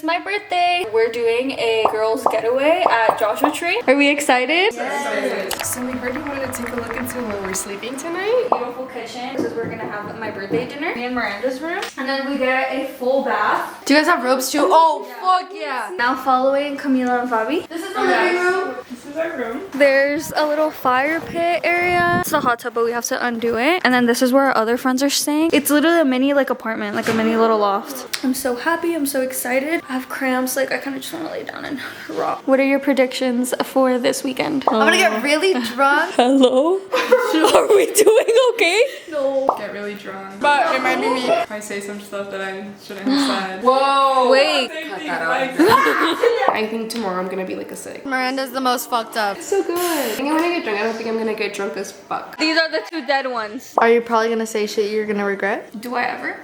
my birthday. We're doing a girls getaway at Joshua Tree. Are we excited? Yes. So we heard you wanted to take a look into where we're sleeping tonight. Beautiful kitchen. This is where we're gonna have my birthday dinner. Me and Miranda's room. And then we get a full bath. Do you guys have robes too? Oh, fuck yeah. Now following Camila and Fabi. This is the living room. This is our room. There's a little fire pit area. It's a hot tub, but we have to undo it. And then this is where our other friends are staying. It's literally a mini like apartment, like a mini little loft. I'm so happy. I'm so excited. I have cramps. Like I kind of just want to lay down and rock. What are your predictions for this weekend? I'm gonna get really drunk. Hello? Are we doing okay? No. Get really drunk. But it might be me if I say some stuff that I shouldn't have said. Whoa. Wait. Cut that out. I think tomorrow I'm gonna be like a sick. Miranda's the most fucked up. So good. I think I'm gonna get drunk. I don't think I'm gonna get drunk as fuck. These are the two dead ones. Are you probably gonna say shit you're gonna regret? Do I ever?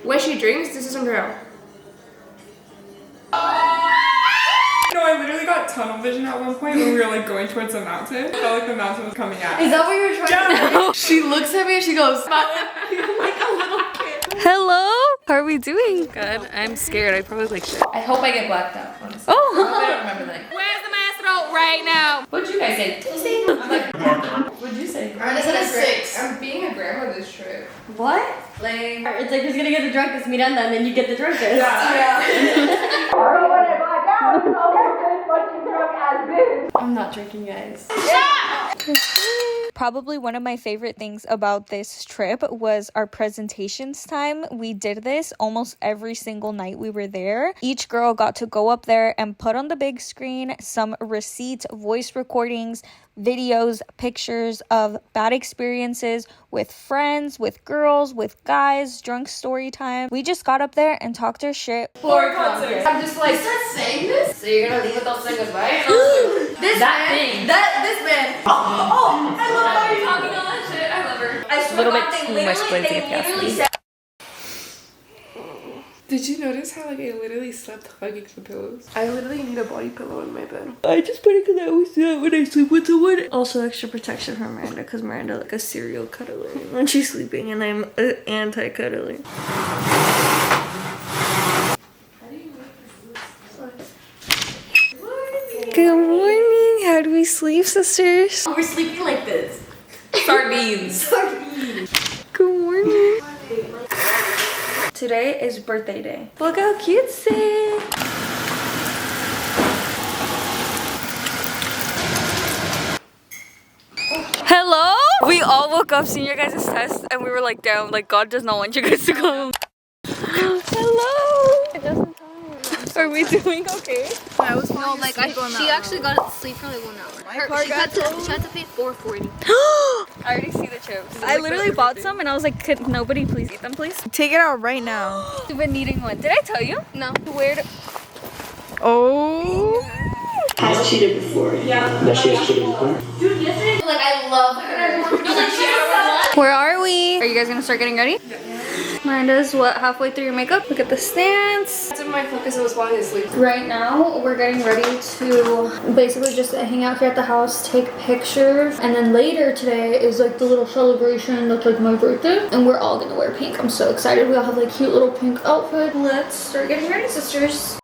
When she drinks, this is unreal. No, I literally got tunnel vision at one point when we were like going towards the mountain. I felt like the mountain was coming at us. Is that what you were trying to do? She looks at me and she goes, mountain. Like a little kid. Hello? How are we doing? Good. I'm scared. I probably like shit. I hope I get blacked out, honestly. Oh. I hope I don't remember that. Where's the master right now? What'd you guys say? I'm like, what'd you say? Miranda said a 6. I'm being a grandma this trip. What? Lame. It's like who's gonna get the drunkest, Miranda, and then you get the drunkest. Yeah. I'm not drinking, guys. Probably one of my favorite things about this trip was our presentations time. We did this almost every single night we were there. Each girl got to go up there and put on the big screen some receipts, voice recordings, videos, pictures of bad experiences with friends, with girls, with guys, drunk story time. We just got up there and talked our shit. For concert. I'm just like, start saying this? So you're gonna leave without saying goodbye? This man. Oh, I love how you're talking all that shit. I love her. I swear A little God, bit they too much literally- Blazing they Gas. literally said. Did you notice how like I literally slept hugging the pillows? I literally need a body pillow in my bed. I just put it because I always do that when I sleep with someone. Also extra protection for Miranda because Miranda like a serial cuddler when she's sleeping and I'm anti-cuddling. Good morning. How do we sleep, sisters? We're sleeping like this. Sardines. Good morning. Today is birthday day. Look how cutesy. Hello? We all woke up seeing your guys' test and we were like, damn, like God does not want you guys to come. Hello? It doesn't tell me. Are we doing okay? No, like she actually got to sleep for like 1 hour. She had to pay $4.40. I already see the chips. I literally bought some and I was like, could nobody please eat them, please? Take it out right now. You've been needing one. Did I tell you? No. Weird. Oh. Has cheated before. Yeah. That she has cheated before. Dude, yesterday, like I love her. Where are we? Are you guys gonna start getting ready? Yeah. Miranda's halfway through your makeup. Look at the stance. That's when my focus was falling asleep. Right now, we're getting ready to basically just hang out here at the house, take pictures, and then later today is like the little celebration that's like my birthday, and we're all gonna wear pink. I'm so excited. We all have like cute little pink outfit. Let's start getting ready, sisters.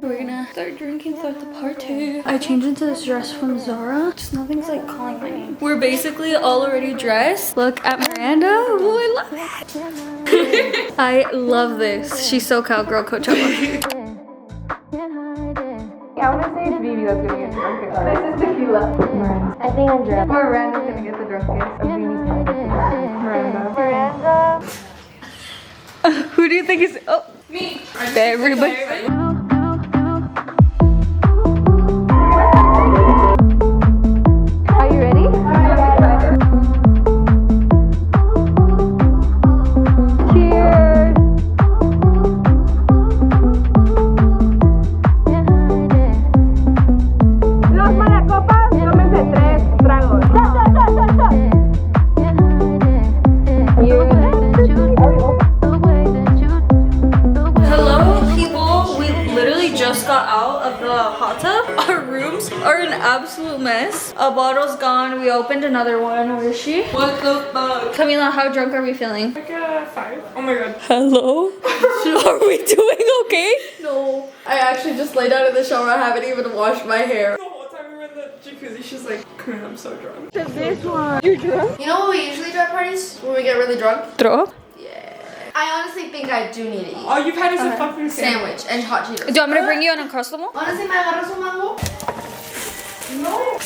We're gonna start drinking throughout the party. I changed into this dress from Zara. Just nothing's like calling my name. We're basically all already dressed. Look at Miranda. Oh, I love it. I love this. She's so cowgirl Coachella. I want to say it's Vivi that's gonna get the drunkest. This is tequila. Miranda. I think I'm drunk. Miranda's gonna get the drunkest. Vivi's gonna get the drunkest. Miranda. Who do you think is? Oh, Me. everybody. Are you ready? Cheers. Los malacopas, tómense 3 tragos. Hello, people. We this. A bottle's gone. We opened another one. Where is she? What the fuck? Camila, how drunk are we feeling? Like a 5. Oh my god. Hello? Are we doing okay? No. I actually just laid out in the shower. I haven't even washed my hair. The whole time we were in the jacuzzi, she's like, "Corinne, I'm so drunk." This one. You're drunk? You know what we usually do at parties? When we get really drunk? Throw up? I honestly think I do need to eat. All you've had is a fucking Sandwich and hot Cheetos. Do you want me to bring you an Uncrustable? Honestly, me agarras un mango? No.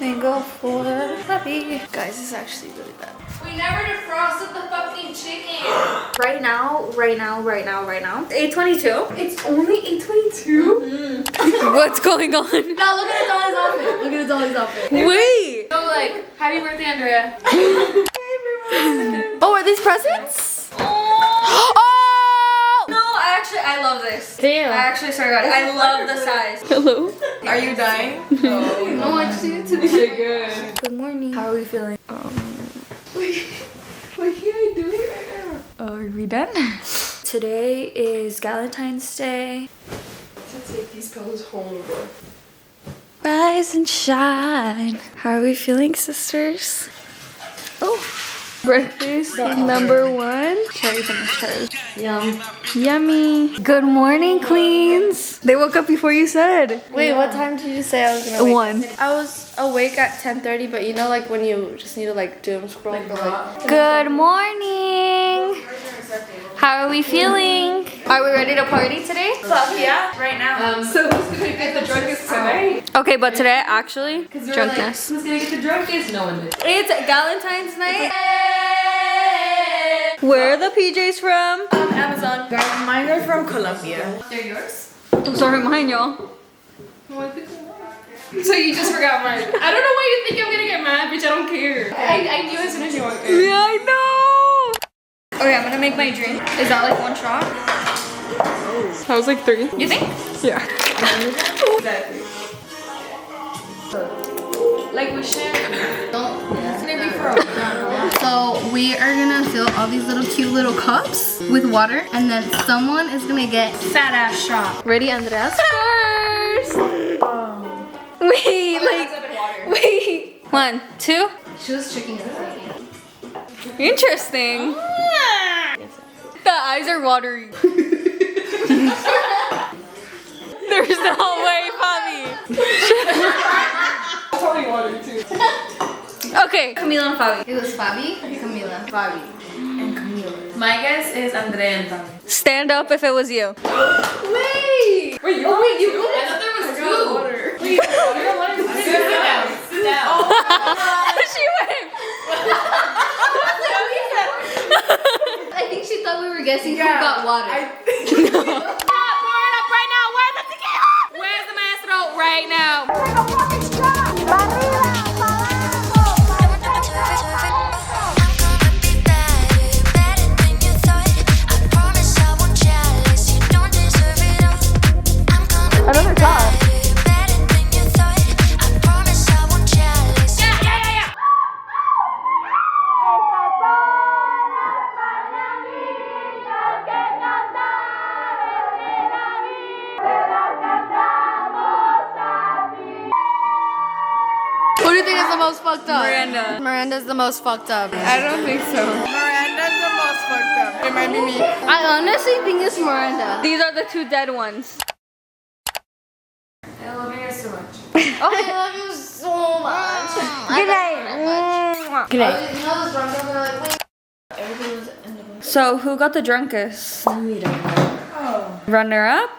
Mango for puppy. Guys, this is actually really bad. We never defrosted the fucking chicken. Right now. 8:22. It's only 8:22? What's going on? Now look at Dolly's outfit. Look at Dolly's outfit. Wait. So like, happy birthday, Andrea. Oh, are these presents? Oh! No, I love this. Damn. I actually swear to God, I love the size. Hello? Are you dying? No. No, actually, it's good. Good morning. How are we feeling? What can I do right now? Are we done? Today is Galentine's Day. Let's take these pillows home, bro. Rise and shine. How are we feeling, sisters? Oh. Breakfast number 1. Cherries on the toast. Yum. Yummy. Good morning, queens. They woke up before you said. Wait, what time did you say I was gonna wake 1. I was awake at 10:30, but you know, like when you just need to like doom scroll for like. Good morning. How are we feeling? Are we ready to party today? Fuck yeah, right now. So who's gonna get the drunkest tonight? Okay, but today actually, drunkenness. Who's gonna get the drunkest? No one did. It's Galentine's night. Where are the PJs from? Amazon. Guys, mine are from Colombia. They're yours? I'm sorry, mine, y'all. So you just forgot mine. I don't know why you think I'm gonna get mad, bitch. I don't care. I knew as soon as you walked in. Yeah, I know. Okay, I'm gonna make my drink. Is that like 1 shot? That was like 3. You think? Yeah. Exactly. Like we share. It's gonna be for a So we are gonna fill all these little cute little cups with water, and then someone is gonna get fat ass shot. Ready, Andreas? First. Wait, wait. 1, 2. She was tricking us. Interesting. The eyes are watery. There's no way, Fabi. Totally water too. Okay, Camila and Fabi. It was Fabi, Camila, Fabi, and Camila. My guess is Andrea and Tommy. Stand up if it was you. Wait, you I thought there was 2. Wait, water? Sit down. Sit down. She went. I think she thought we were guessing who got water. Pour it up right now. Where's the tequila? Where's the maestro right now? Another top. Who do you think is the most fucked up? Miranda. Miranda's the most fucked up. I don't think so. Miranda's the most fucked up. It might be me. I honestly think it's Miranda. These are the 2 dead ones. I love you guys so much. I love you so much. Good night. Good night. You know those drunk girls are like, wait. Everything was in the room. So, who got the drunkest? Runner up?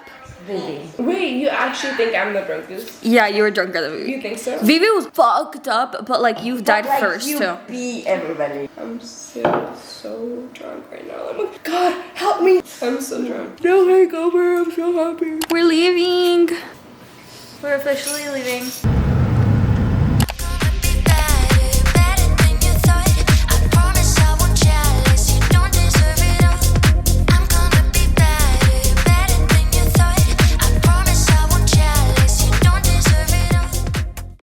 Wait, you actually think I'm the drunkest? Yeah, you were drunker than Vivi. You think so? Vivi was fucked up, but like you've died first too. Beat everybody. I'm still so drunk right now. I'm like, God, help me. I'm so drunk. No hangover. I'm so happy. We're leaving. We're officially leaving.